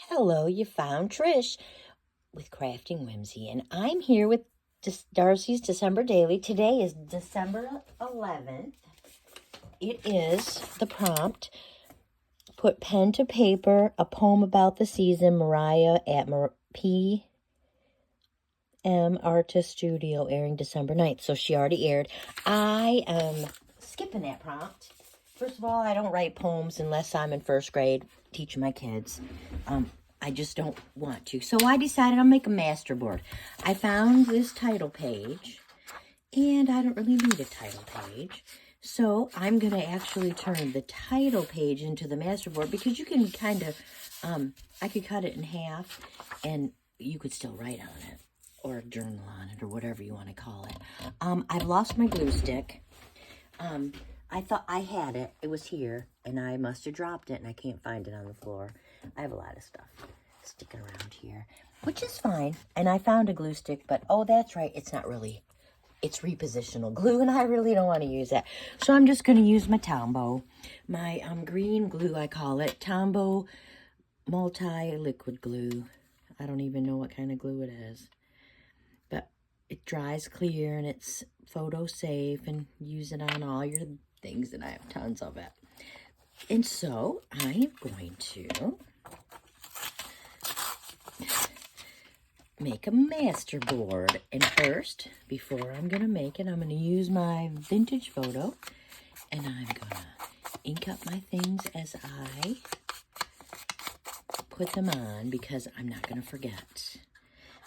Hello, you found Trish with Crafting Whimsy, and I'm here with Darcy's December Daily. Today is December 11th. It is the prompt, put pen to paper, a poem about the season, Mariah at PM Artist Studio, airing December 9th. So she already aired. I am skipping that prompt. First of all, I don't write poems unless I'm in first grade teaching my kids. I just don't want to. So I decided I'll make a masterboard. I found this title page, and I don't really need a title page. So I'm going to actually turn the title page into the masterboard because you can kind of, I could cut it in half, and you could still write on it or journal on it or whatever you want to call it. I've lost my glue stick. I thought I had it. It was here, and I must have dropped it, and I can't find it on the floor. I have a lot of stuff sticking around here, which is fine. And I found a glue stick, but oh, that's right. It's not really. It's repositional glue, and I really don't want to use that. So I'm just going to use my Tombow, my green glue, I call it. Tombow multi-liquid glue. I don't even know what kind of glue it is. But it dries clear, and it's photo safe, and use it on all your things, and I have tons of it. And so I am going to make a masterboard. And first, before I'm going to make it, I'm going to use my vintage photo, and I'm going to ink up my things as I put them on, because I'm not going to forget.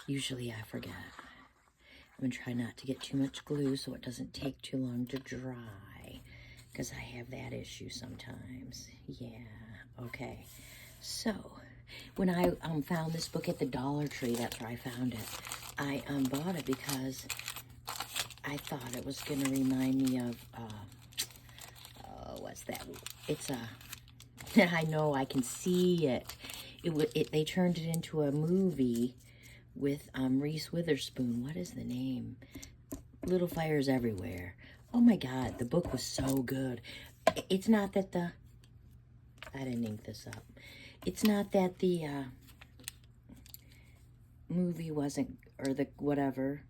Usually I forget. I'm going to try not to get too much glue so it doesn't take too long to dry, because I have that issue sometimes. Yeah, okay. So, when I found this book at the Dollar Tree, that's where I found it. I bought it because I thought it was going to remind me of, what's that? It's I know, I can see it. They turned it into a movie with Reese Witherspoon. What is the name? Little Fires Everywhere. Oh my God, the book was so good. It's not that I didn't ink this up. It's not that the movie wasn't, or the whatever,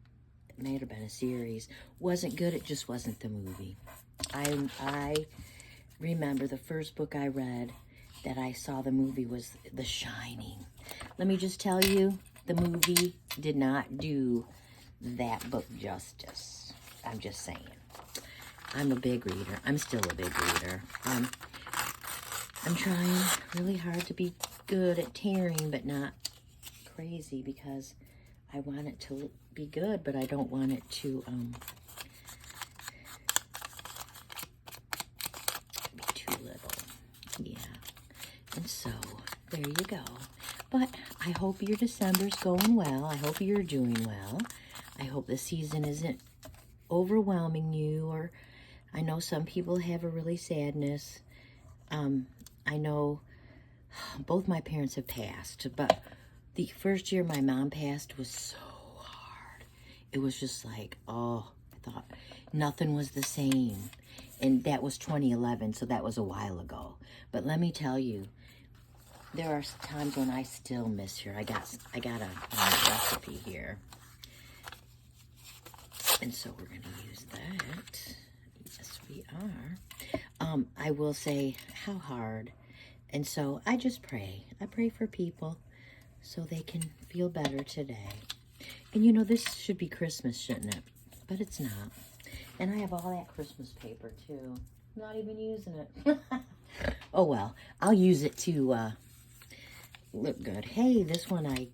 it may have been a series, wasn't good. It just wasn't the movie. I remember the first book I read that I saw the movie was The Shining. Let me just tell you, the movie did not do that book justice. I'm just saying. I'm a big reader. I'm still a big reader. I'm trying really hard to be good at tearing, but not crazy, because I want it to be good, but I don't want it to be too little. Yeah. And so, there you go. But I hope your December's going well. I hope you're doing well. I hope the season isn't overwhelming you, or I know some people have a really sadness. I know both my parents have passed, but the first year my mom passed was so hard. It was just like, oh, I thought nothing was the same. And that was 2011, so that was a while ago. But let me tell you, there are times when I still miss her. I got a recipe here. And so we're going to use that. Yes, we are. I will say, how hard. And so I just pray. I pray for people so they can feel better today. And you know, this should be Christmas, shouldn't it? But it's not. And I have all that Christmas paper, too. Not even using it. Oh, well. I'll use it to look good. Hey, this one I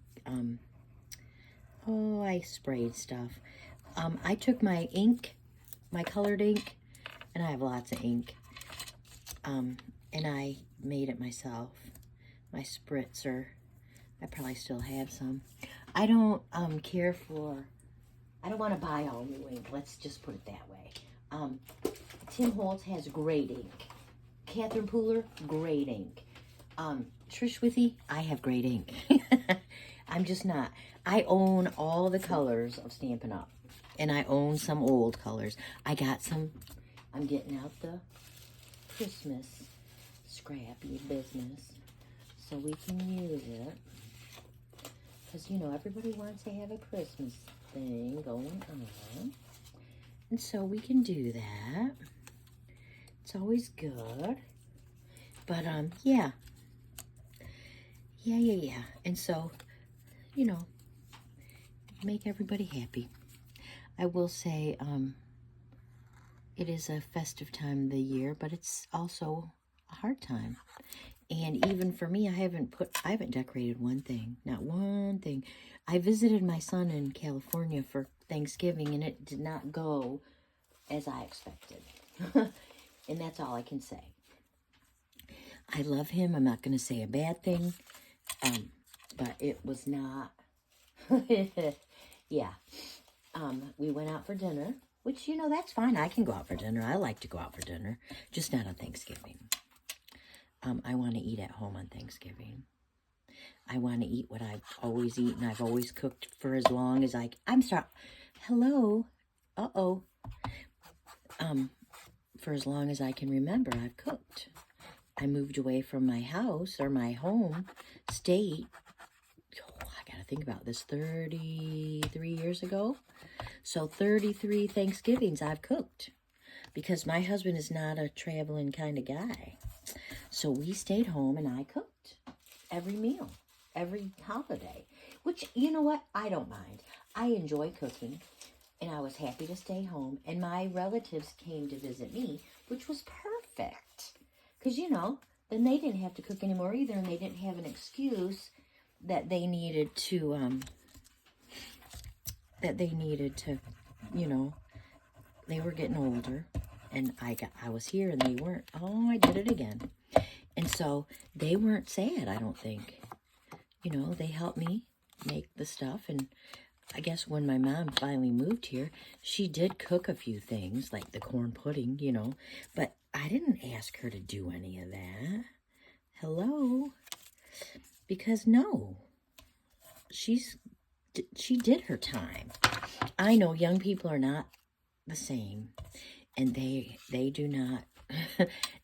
sprayed stuff. I took my ink, my colored ink, and I have lots of ink, and I made it myself. My spritzer. I probably still have some. I don't care for, I don't want to buy all new ink. Let's just put it that way. Tim Holtz has great ink. Catherine Pooler, great ink. Trish Withy, I have great ink. I'm just not. I own all the colors of Stampin' Up. And I own some old colors. I got some, I'm getting out the Christmas scrappy business. so we can use it. Because, you know, everybody wants to have a Christmas thing going on. And so we can do that. It's always good. But, yeah. Yeah. And so, you know, make everybody happy. I will say, it is a festive time of the year, but it's also a hard time. And even for me, I haven't decorated one thing, not one thing. I visited my son in California for Thanksgiving, and it did not go as I expected. And that's all I can say. I love him. I'm not going to say a bad thing, but it was not. Yeah. We went out for dinner, which, you know, that's fine. I can go out for dinner. I like to go out for dinner, just not on Thanksgiving. I want to eat at home on Thanksgiving. I want to eat what I've always eaten. I've always cooked for as long as I'm sorry. Hello. Uh-oh. For as long as I can remember, I've cooked. I moved away from my house or my home state. Oh, I got to think about this, 33 years ago. So 33 Thanksgivings I've cooked because my husband is not a traveling kind of guy. So we stayed home and I cooked every meal, every holiday, which, you know what? I don't mind. I enjoy cooking, and I was happy to stay home. And my relatives came to visit me, which was perfect because, you know, then they didn't have to cook anymore either, and they didn't have an excuse that they needed to, you know, they were getting older, and I was here and they weren't. Oh, I did it again. And so they weren't sad, I don't think. You know, they helped me make the stuff. And I guess when my mom finally moved here, she did cook a few things, like the corn pudding, you know. But I didn't ask her to do any of that. Hello? Because no. She did her time. I know young people are not the same. And they do not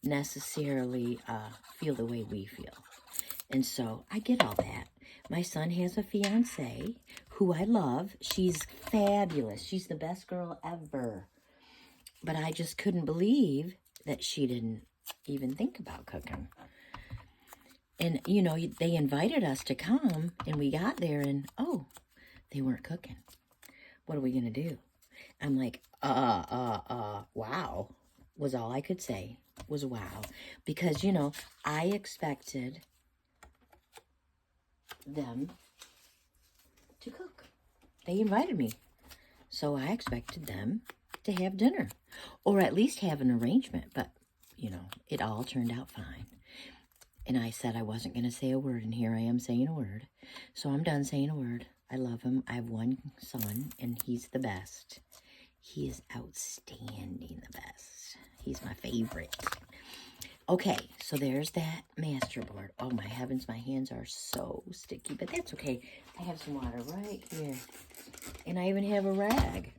necessarily feel the way we feel. And so I get all that. My son has a fiance who I love. She's fabulous. She's the best girl ever. But I just couldn't believe that she didn't even think about cooking. And, you know, they invited us to come, and we got there, and, oh, they weren't cooking. What are we going to do? I'm like, wow, was all I could say, was wow. Because, you know, I expected them to cook. They invited me. So I expected them to have dinner. Or at least have an arrangement. But, you know, it all turned out fine. And I said I wasn't going to say a word, and here I am saying a word. So I'm done saying a word. I love him. I have one son, and he's the best. He is outstanding, the best. He's my favorite. Okay, so there's that masterboard. Oh, my heavens, my hands are so sticky, but that's okay. I have some water right here. And I even have a rag.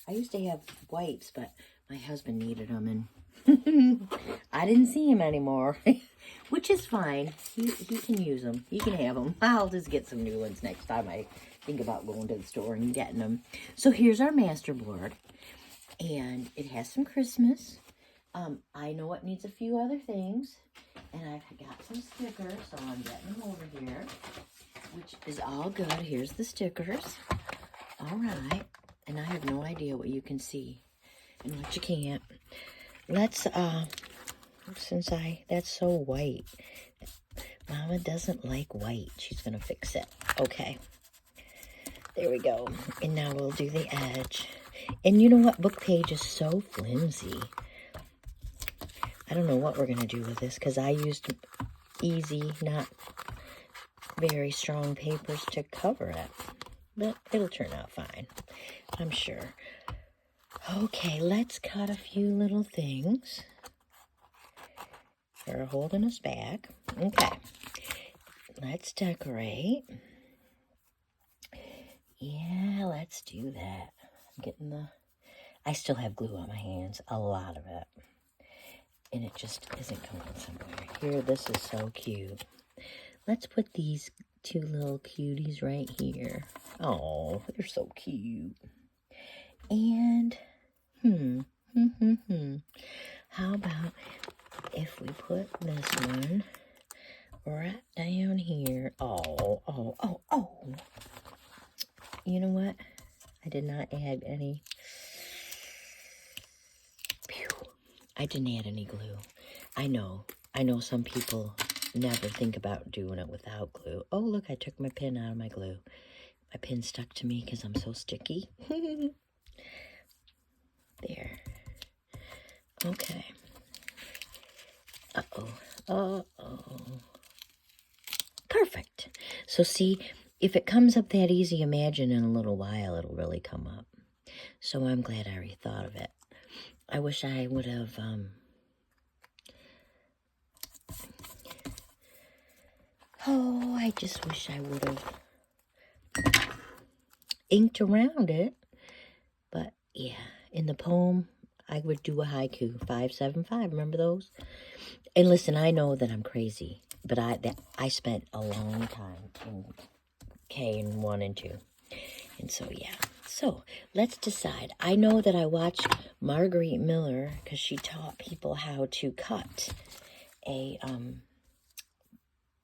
I used to have wipes, but my husband needed them, and I didn't see him anymore, which is fine. He can use them. He can have them. I'll just get some new ones next time I think about going to the store and getting them. So here's our masterboard, and it has some Christmas. I know it needs a few other things, and I've got some stickers, so I'm getting them over here, which is all good. Here's the stickers. All right, and I have no idea what you can see and what you can't. Let's, that's so white. Mama doesn't like white. She's going to fix it. Okay. There we go. And now we'll do the edge. And you know what? Book page is so flimsy. I don't know what we're going to do with this because I used easy, not very strong papers to cover it. But it'll turn out fine, I'm sure. Okay, let's cut a few little things. They're holding us back. Okay, let's decorate. Yeah, let's do that. I'm getting I still have glue on my hands, a lot of it. And it just isn't going somewhere. Here, this is so cute. let's put these two little cuties right here. Oh, they're so cute. And, how about if we put this one right down here? Oh. You know what? I did not add any. Pew. I didn't add any glue. I know some people never think about doing it without glue. Oh, look, I took my pin out of my glue. My pin stuck to me because I'm so sticky. There. Okay. Uh-oh. Perfect. So see, if it comes up that easy, imagine in a little while it'll really come up. So I'm glad I already thought of it. I wish I would have, I just wish I would have inked around it. But yeah, in the poem, I would do a haiku, 575. Remember those? And listen, I know that I'm crazy, but I spent a long time in K and 1 and 2. And so, yeah. So, let's decide. I know that I watched Marguerite Miller because she taught people how to cut a,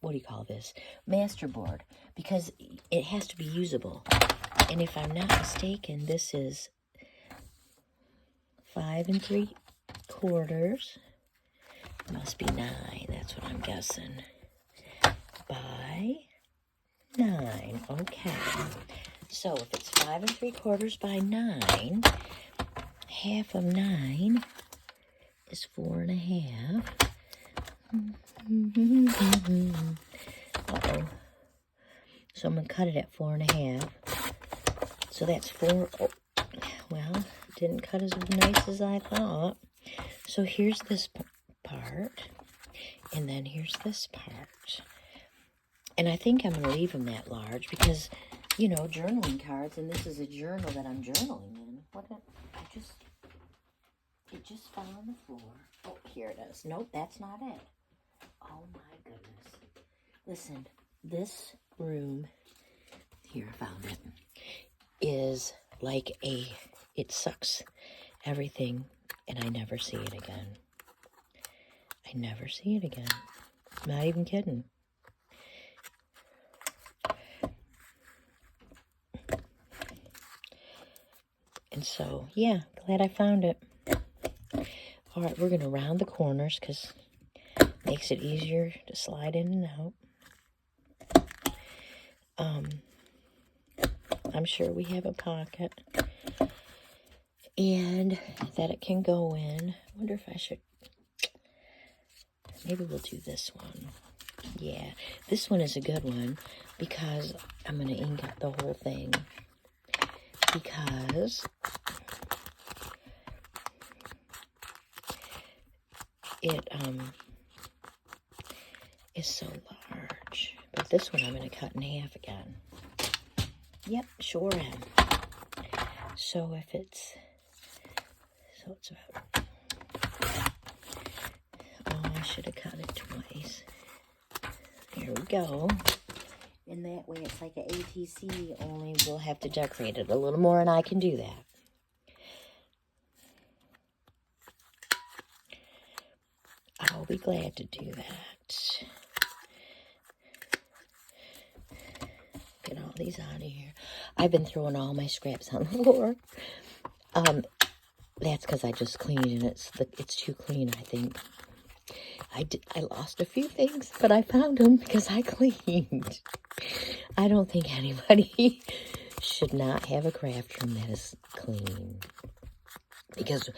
what do you call this? Masterboard. Because it has to be usable. And if I'm not mistaken, this is 5 3/4. Must be 9. That's what I'm guessing. By 9. Okay. So if it's 5 3/4 by 9, half of 9 is 4 1/2. Uh-oh. So I'm going to cut it at 4 1/2. So that's 4. Oh, well, didn't cut as nice as I thought. So here's this part. And then here's this part. And I think I'm going to leave them that large because, you know, journaling cards. And this is a journal that I'm journaling in. It just fell on the floor. Oh, here it is. Nope, that's not it. Oh, my goodness. Listen, this room, here, I found it, is like it sucks everything, and I never see it again. I never see it again. Not even kidding. And so, yeah, glad I found it. All right, we're going to round the corners because it makes it easier to slide in and out. I'm sure we have a pocket and that it can go in. I wonder if I should, maybe we'll do this one. Yeah, this one is a good one because I'm going to ink up the whole thing because it is so large. But this one I'm going to cut in half again. Yep, sure am. So if it's, about, I should have cut it twice. Here we go. And that way it's like an ATC, only we'll have to decorate it a little more, and I can do that. I'll be glad to do that. Get all these out of here. I've been throwing all my scraps on the floor. That's because I just cleaned, and it's too clean, I think. I lost a few things, but I found them because I cleaned. I don't think anybody should not have a craft room that is clean. Because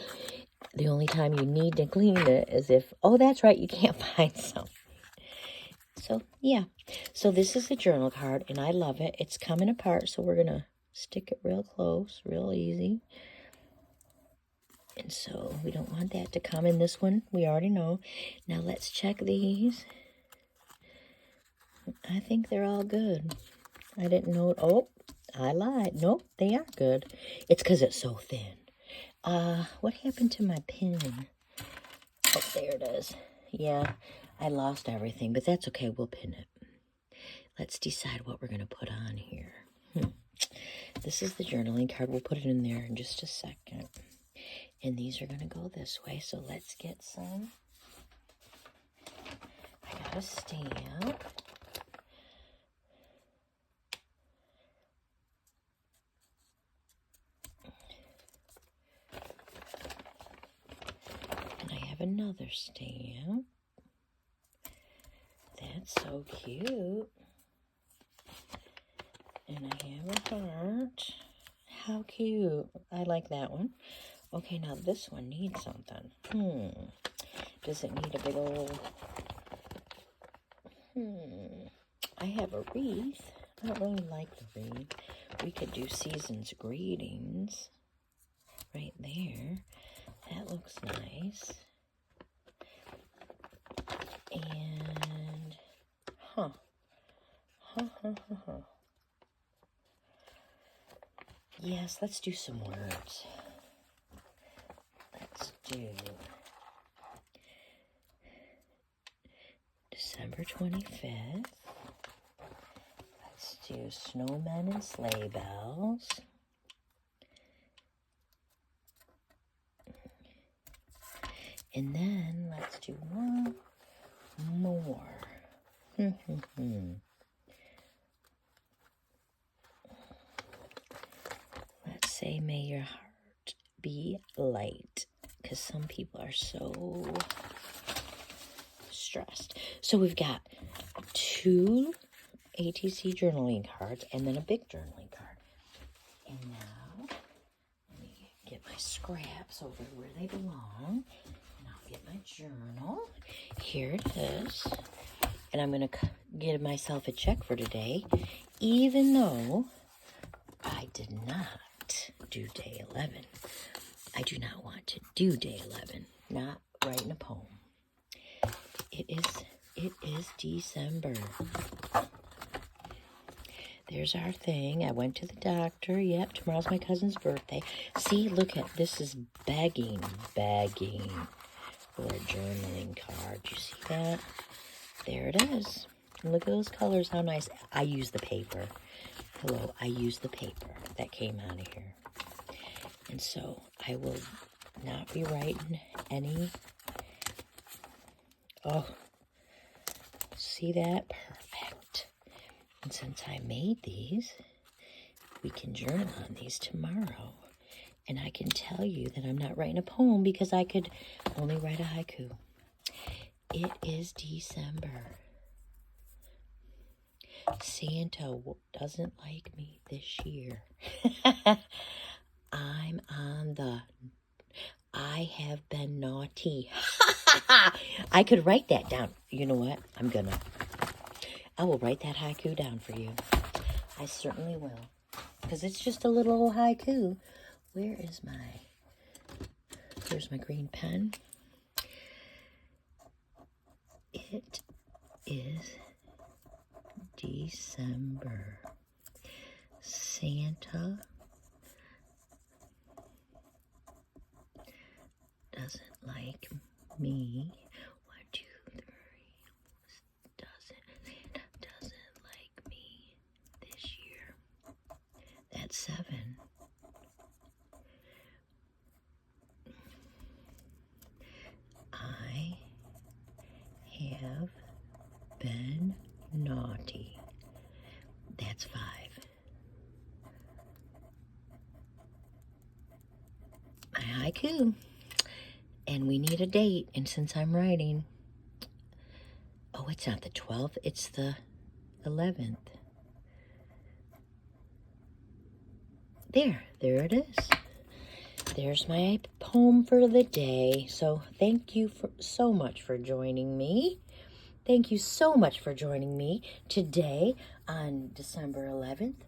the only time you need to clean it is if, oh, that's right, you can't find some. So, yeah. So this is a journal card, and I love it. It's coming apart, so we're going to stick it real close, real easy. And so we don't want that to come in this one. We already know. Now let's check these. I think they're all good. I didn't know. Oh, I lied. Nope, they are good. It's because it's so thin. What happened to my pin? Oh, there it is. Yeah, I lost everything, but that's okay. We'll pin it. Let's decide what we're going to put on here. This is the journaling card. We'll put it in there in just a second. And these are going to go this way. So let's get some. I got a stamp. And I have another stamp. That's so cute. And I have a heart. How cute. I like that one. Okay, now this one needs something. Does it need a big old... I have a wreath. I don't really like the wreath. We could do season's greetings right there. That looks nice. And, yes, let's do some words. Let's do December 25th. Let's do snowmen and sleigh bells. And then let's do one more. Let's say, may your heart be light, because some people are so stressed. So we've got 2 ATC journaling cards and then a big journaling card. And now, let me get my scraps over where they belong. And I'll get my journal. Here it is. And I'm going to give myself a check for today, even though I did not do day 11. I do not want to do day 11. Not writing a poem. It is December. There's our thing. I went to the doctor. Yep, tomorrow's my cousin's birthday. See, look at, this is begging for a journaling card. You see that? There it is. Look at those colors, how nice. I use the paper. Hello, I use the paper that came out of here. And so I will not be writing any. Oh, see that? Perfect. And since I made these, we can journal on these tomorrow. And I can tell you that I'm not writing a poem because I could only write a haiku. It is December. Santa doesn't like me this year. I'm on the... I have been naughty. I could write that down. You know what? I will write that haiku down for you. I certainly will. Because it's just a little old haiku. Where's my green pen? It is December. Santa doesn't like me. 1, 2, 3. Santa doesn't like me this year. That's 7. I have been naughty. That's 5. My haiku. And we need a date. And since I'm writing, oh, it's not the 12th, it's the 11th. There it is. There's my poem for the day. So thank you so much for joining me. Thank you so much for joining me today on December 11th,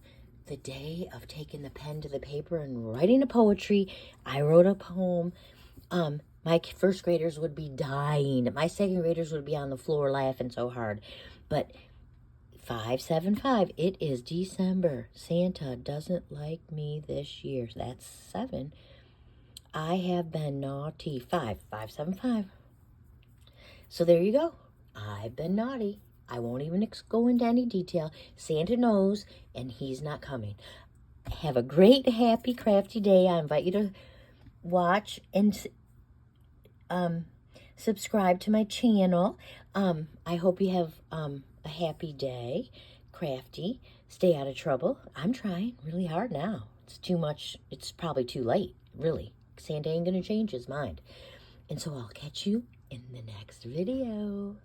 the day of taking the pen to the paper and writing a poetry. I wrote a poem. My first graders would be dying. My second graders would be on the floor laughing so hard. But 575, it is December. Santa doesn't like me this year. That's 7. I have been naughty. 575. So there you go. I've been naughty. I won't even go into any detail. Santa knows, and he's not coming. Have a great, happy, crafty day. I invite you to watch and subscribe to my channel. I hope you have a happy day. Crafty. Stay out of trouble. I'm trying really hard now. It's too much. It's probably too late, really. Santa ain't going to change his mind. And so I'll catch you in the next video.